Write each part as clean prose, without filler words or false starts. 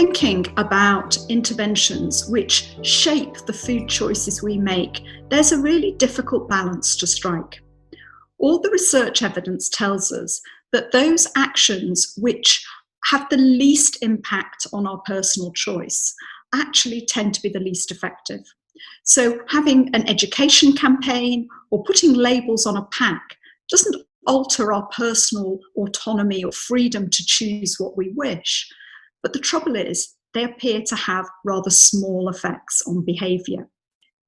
thinking about interventions which shape the food choices we make, there's a really difficult balance to strike. All the research evidence tells us that those actions which have the least impact on our personal choice actually tend to be the least effective. So having an education campaign or putting labels on a pack doesn't alter our personal autonomy or freedom to choose what we wish. But the trouble is, they appear to have rather small effects on behaviour.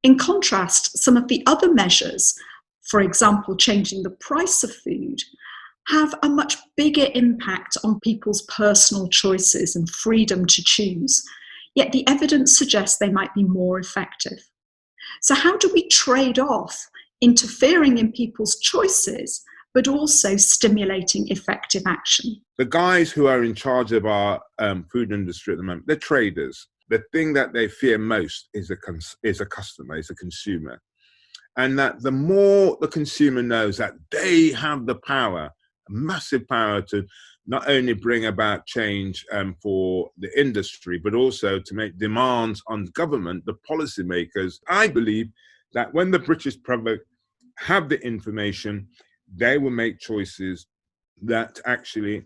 In contrast, some of the other measures, for example, changing the price of food, have a much bigger impact on people's personal choices and freedom to choose, yet the evidence suggests they might be more effective. So how do we trade off interfering in people's choices, but also stimulating effective action? The guys who are in charge of our food industry at the moment, they're traders. The thing that they fear most is a customer, is a consumer. And that the more the consumer knows that they have the power, massive power to not only bring about change for the industry, but also to make demands on government, the policymakers. I believe that when the British public have the information, they will make choices that actually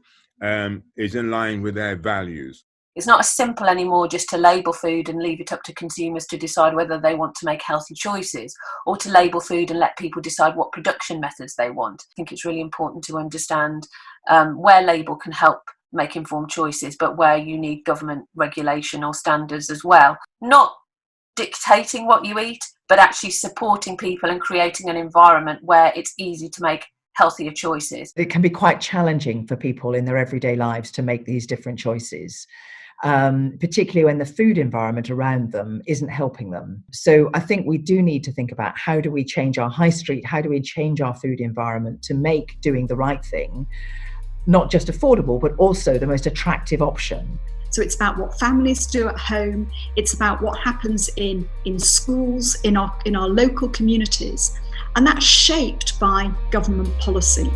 is in line with their values. It's not as simple anymore just to label food and leave it up to consumers to decide whether they want to make healthy choices, or to label food and let people decide what production methods they want. I think it's really important to understand where label can help make informed choices, but where you need government regulation or standards as well. Not dictating what you eat, but actually supporting people and creating an environment where it's easy to make healthier choices. It can be quite challenging for people in their everyday lives to make these different choices. Particularly when the food environment around them isn't helping them. So I think we do need to think about how do we change our high street, how do we change our food environment to make doing the right thing not just affordable, but also the most attractive option. So it's about what families do at home, it's about what happens in schools, in our local communities, and that's shaped by government policy.